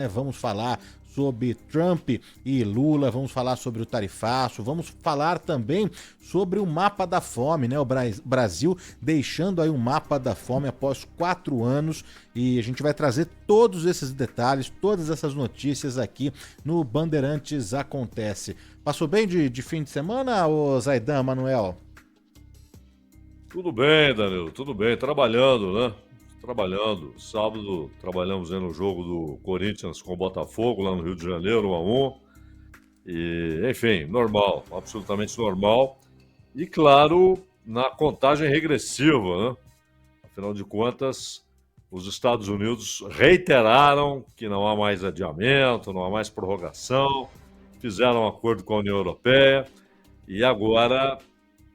Vamos falar sobre Trump e Lula, vamos falar sobre o tarifaço, vamos falar também sobre o mapa da fome, né? O Brasil deixando aí um mapa da fome após 4 anos, e a gente vai trazer todos esses detalhes, todas essas notícias aqui no Bandeirantes Acontece. Passou bem de fim de semana, ô Zaidan, Manuel? Tudo bem, Danilo, tudo bem. Trabalhando, né? Trabalhando. Sábado trabalhamos aí no jogo do Corinthians com o Botafogo, lá no Rio de Janeiro, 1-1. E, enfim, normal, absolutamente normal. E, claro, na contagem regressiva, né? Afinal de contas, os Estados Unidos reiteraram que não há mais adiamento, não há mais prorrogação, fizeram um acordo com a União Europeia e agora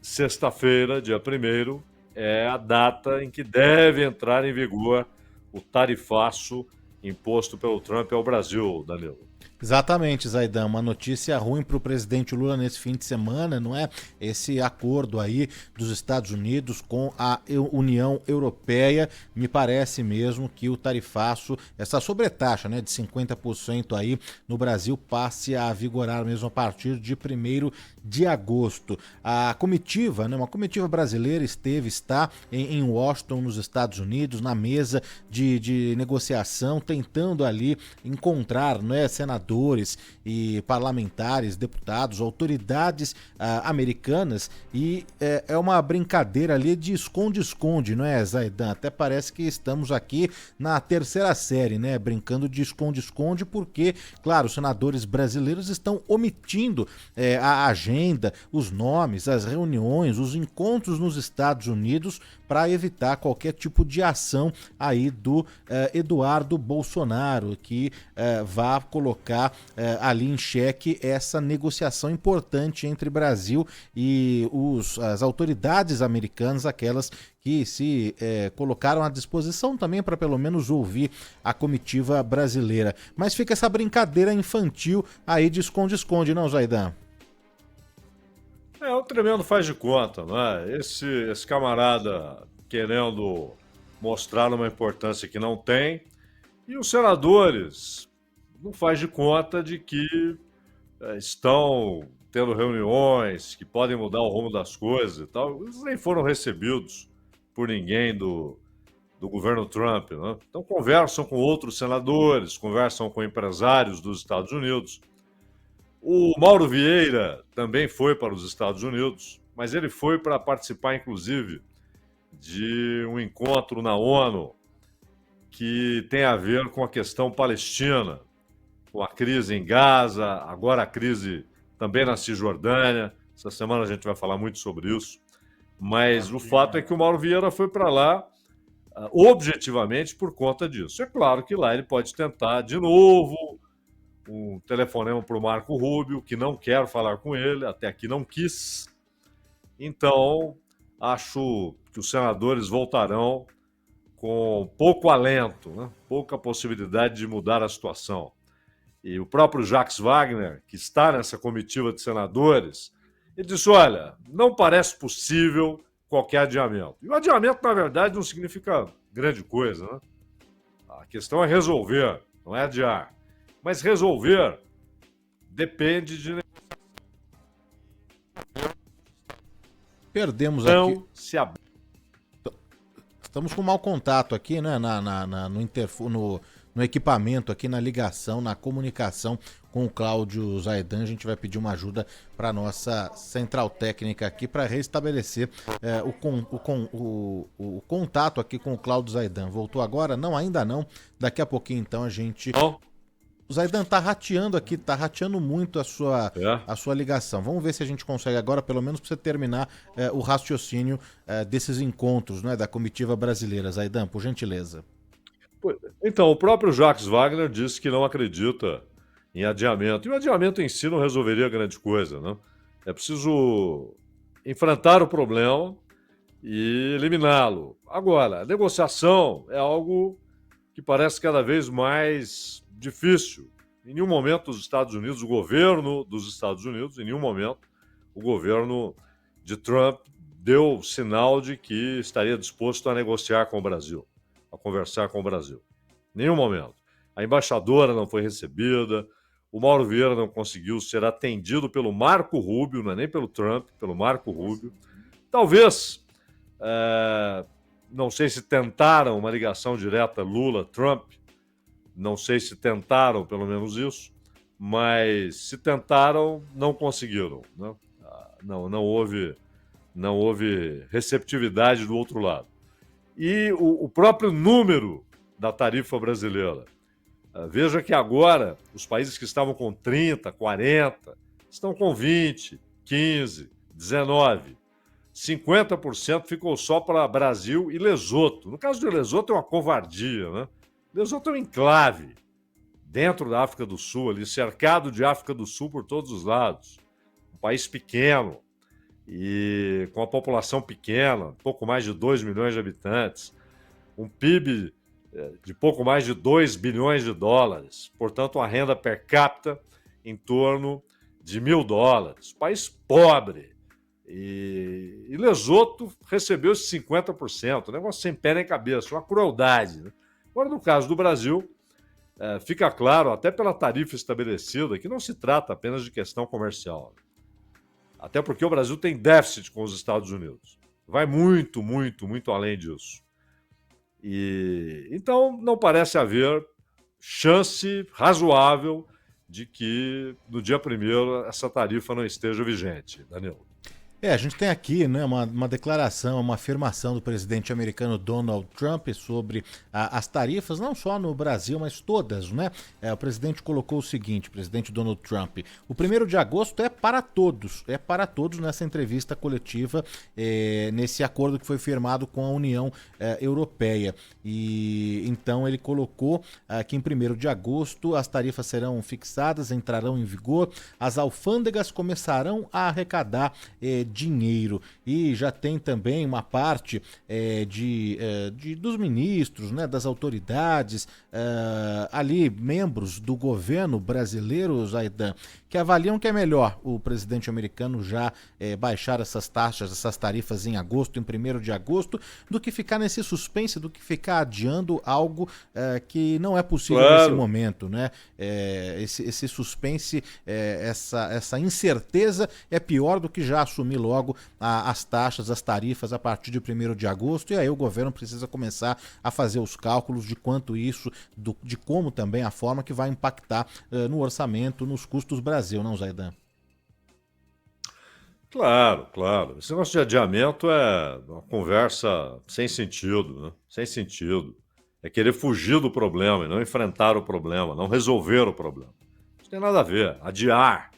sexta-feira, dia 1º, é a data em que deve entrar em vigor o tarifaço imposto pelo Trump ao Brasil, Danilo. Exatamente, Zaidan. Uma notícia ruim para o presidente Lula nesse fim de semana, não é? Esse acordo aí dos Estados Unidos com a União Europeia. Me parece mesmo que o tarifaço, essa sobretaxa, né, de 50% aí no Brasil, passe a vigorar mesmo a partir de 1º de agosto. A comitiva, né, uma comitiva brasileira está em Washington, nos Estados Unidos, na mesa de negociação, tentando ali encontrar, né, senadores e parlamentares, deputados, autoridades americanas, e é uma brincadeira ali de esconde-esconde, não é, Zaidan? Até parece que estamos aqui na terceira série, né? Brincando de esconde-esconde, porque, claro, os senadores brasileiros estão omitindo a agenda, os nomes, as reuniões, os encontros nos Estados Unidos para evitar qualquer tipo de ação aí do Eduardo Bolsonaro, que vá colocar ali em xeque essa negociação importante entre Brasil e as autoridades americanas, aquelas que se colocaram à disposição também para pelo menos ouvir a comitiva brasileira. Mas fica essa brincadeira infantil aí de esconde-esconde, não, Zaidan? É um tremendo faz de conta, não é? Esse camarada querendo mostrar uma importância que não tem, e os senadores não faz de conta de que estão tendo reuniões que podem mudar o rumo das coisas e tal. Eles nem foram recebidos por ninguém do governo Trump, né? Então conversam com outros senadores, conversam com empresários dos Estados Unidos. O Mauro Vieira também foi para os Estados Unidos, mas ele foi para participar, inclusive, de um encontro na ONU que tem a ver com a questão palestina, com a crise em Gaza, agora a crise também na Cisjordânia. Essa semana a gente vai falar muito sobre isso. Mas o fato é que o Mauro Vieira foi para lá objetivamente por conta disso. É claro que lá ele pode tentar de novo um telefonema para o Marco Rubio, que não quer falar com ele, até aqui não quis. Então, acho que os senadores voltarão com pouco alento, né? Pouca possibilidade de mudar a situação. E o próprio Jacques Wagner, que está nessa comitiva de senadores, ele disse: olha, não parece possível qualquer adiamento. E o adiamento, na verdade, não significa grande coisa, né? A questão é resolver, não é adiar. Mas resolver depende de Perdemos aqui. não se abrir. Estamos com mau contato aqui, né? No equipamento aqui, na ligação, na comunicação com o Cláudio Zaidan. A gente vai pedir uma ajuda para nossa central técnica aqui para restabelecer o contato aqui com o Cláudio Zaidan. Voltou agora? Não, ainda não. Daqui a pouquinho, então, a gente. Não? O Zaidan tá rateando aqui, tá rateando muito É. a sua ligação. Vamos ver se a gente consegue agora, pelo menos, para você terminar o raciocínio desses encontros, né, da comitiva brasileira. Zaidan, por gentileza. Então, o próprio Jacques Wagner disse que não acredita em adiamento. E o adiamento em si não resolveria grande coisa, né? É preciso enfrentar o problema e eliminá-lo. Agora, a negociação é algo que parece cada vez mais difícil. Em nenhum momento os Estados Unidos, o governo dos Estados Unidos, em nenhum momento o governo de Trump deu sinal de que estaria disposto a negociar com o Brasil, a conversar com o Brasil. Nenhum momento. a embaixadora não foi recebida, o Mauro Vieira não conseguiu ser atendido pelo Marco Rubio, não é nem pelo Trump, pelo Marco Rubio. Talvez, não sei se tentaram uma ligação direta Lula-Trump, não sei se tentaram pelo menos isso, mas se tentaram, não conseguiram, né? Não houve receptividade do outro lado. E o próprio número da tarifa brasileira. Veja que agora os países que estavam com 30, 40, estão com 20, 15, 19. 50% ficou só para Brasil e Lesoto. No caso de Lesoto é uma covardia, né? Lesoto é um enclave dentro da África do Sul, ali, cercado de África do Sul por todos os lados. Um país pequeno e com a população pequena, pouco mais de 2 milhões de habitantes, um PIB de pouco mais de 2 bilhões de dólares, portanto, uma renda per capita em torno de $1.000. País pobre. E Lesoto recebeu esses 50%, um negócio sem pé nem cabeça, uma crueldade, né? Agora, no caso do Brasil, fica claro, até pela tarifa estabelecida, que não se trata apenas de questão comercial. Até porque o Brasil tem déficit com os Estados Unidos. Vai muito, muito, muito além disso. E então não parece haver chance razoável de que no dia 1º essa tarifa não esteja vigente, Danilo. A gente tem aqui, né, uma declaração, uma afirmação do presidente americano Donald Trump sobre as tarifas, não só no Brasil, mas todas, né? O presidente colocou o seguinte, o presidente Donald Trump: o 1º de agosto é para todos nessa entrevista coletiva, nesse acordo que foi firmado com a União Europeia. E então ele colocou que em 1º de agosto as tarifas serão fixadas, entrarão em vigor, as alfândegas começarão a arrecadar dinheiro, e já tem também uma parte dos ministros, né, das autoridades, ali, membros do governo brasileiro, Zaidan, que avaliam que é melhor o presidente americano já baixar essas taxas, essas tarifas em agosto, em 1º de agosto, do que ficar nesse suspense, do que ficar adiando algo que não é possível nesse momento, né? Esse suspense, essa incerteza é pior do que já assumir logo as taxas, as tarifas a partir de 1º de agosto, e aí o governo precisa começar a fazer os cálculos de quanto isso, de como também a forma que vai impactar no orçamento, nos custos Brasil, não, Zaidan? Claro, claro. Esse negócio de adiamento é uma conversa sem sentido, né? Sem sentido. É querer fugir do problema e não enfrentar o problema, não resolver o problema. Não tem nada a ver. Adiar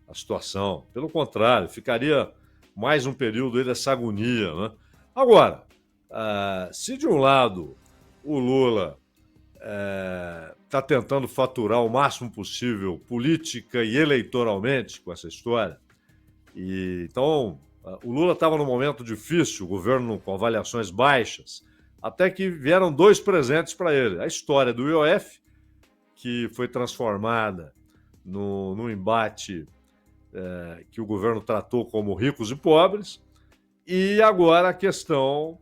a situação. Pelo contrário, ficaria mais um período aí dessa agonia, né? Agora, se de um lado o Lula está tentando faturar o máximo possível política e eleitoralmente com essa história, e então o Lula estava num momento difícil, o governo com avaliações baixas, até que vieram 2 presentes para ele. A história do IOF, que foi transformada num embate que o governo tratou como ricos e pobres, e agora a questão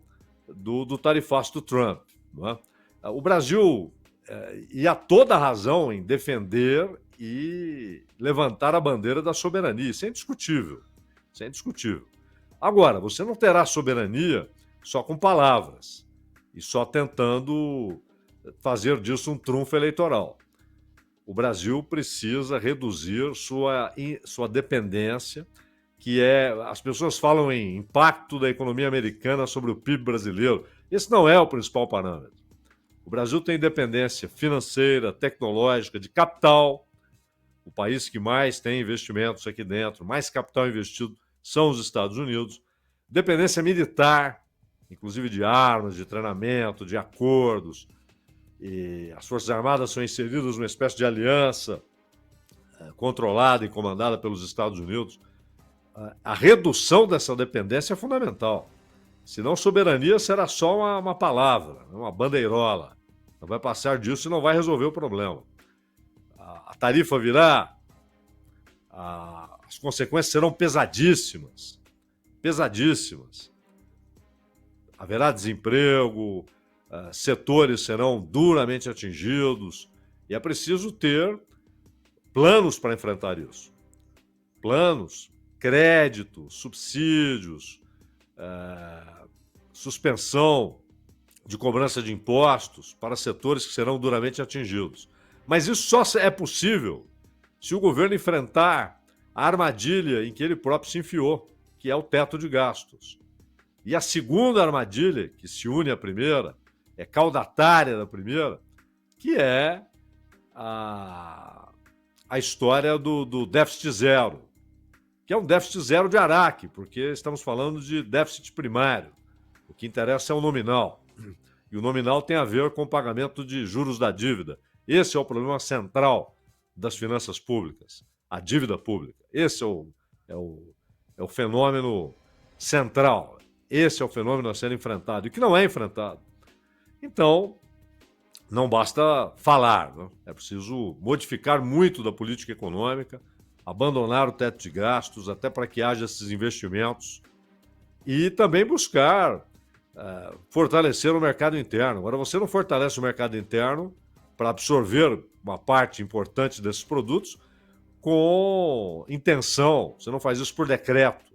do tarifaço do Trump, não é? O Brasil ia toda a razão em defender e levantar a bandeira da soberania, isso é indiscutível, isso é indiscutível. Agora, você não terá soberania só com palavras e só tentando fazer disso um trunfo eleitoral. O Brasil precisa reduzir sua dependência, as pessoas falam em impacto da economia americana sobre o PIB brasileiro. Esse não é o principal parâmetro. O Brasil tem dependência financeira, tecnológica, de capital. O país que mais tem investimentos aqui dentro, mais capital investido, são os Estados Unidos. Dependência militar, inclusive de armas, de treinamento, de acordos. E as Forças Armadas são inseridas numa espécie de aliança controlada e comandada pelos Estados Unidos. A redução dessa dependência é fundamental. Senão, soberania será só uma palavra, uma bandeirola. Não vai passar disso e não vai resolver o problema. A tarifa virá, as consequências serão pesadíssimas. Pesadíssimas. Haverá desemprego, setores serão duramente atingidos, E é preciso ter planos para enfrentar isso. Planos, créditos, subsídios, suspensão de cobrança de impostos para setores que serão duramente atingidos. Mas isso só é possível se o governo enfrentar a armadilha em que ele próprio se enfiou, que é o teto de gastos. E a segunda armadilha, que se une à primeira, é caudatária da primeira, que é a história do déficit zero, que é um déficit zero de Araque, porque estamos falando de déficit primário. O que interessa é o nominal. E o nominal tem a ver com o pagamento de juros da dívida. Esse é o problema central das finanças públicas, a dívida pública. Esse é o fenômeno central. Esse é o fenômeno a ser enfrentado, e que não é enfrentado. Então, não basta falar, né? É preciso modificar muito da política econômica, abandonar o teto de gastos, até para que haja esses investimentos, e também buscar fortalecer o mercado interno. Agora, você não fortalece o mercado interno para absorver uma parte importante desses produtos com intenção. Você não faz isso por decreto.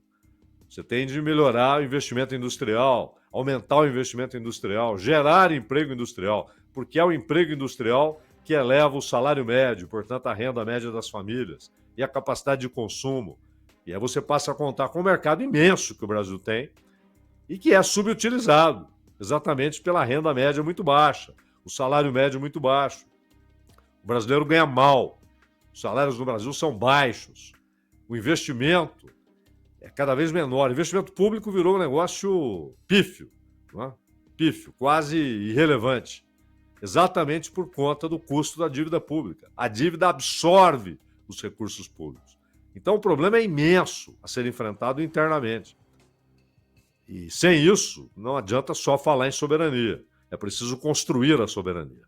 Você tem de melhorar o investimento industrial, aumentar o investimento industrial, gerar emprego industrial, porque é o emprego industrial que eleva o salário médio, portanto, a renda média das famílias e a capacidade de consumo. E aí você passa a contar com um mercado imenso que o Brasil tem e que é subutilizado, exatamente pela renda média muito baixa, o salário médio muito baixo. O brasileiro ganha mal, os salários no Brasil são baixos, o investimento é cada vez menor. O investimento público virou um negócio pífio, não é? Pífio, quase irrelevante, exatamente por conta do custo da dívida pública. A dívida absorve os recursos públicos. Então o problema é imenso a ser enfrentado internamente. E sem isso, não adianta só falar em soberania. É preciso construir a soberania.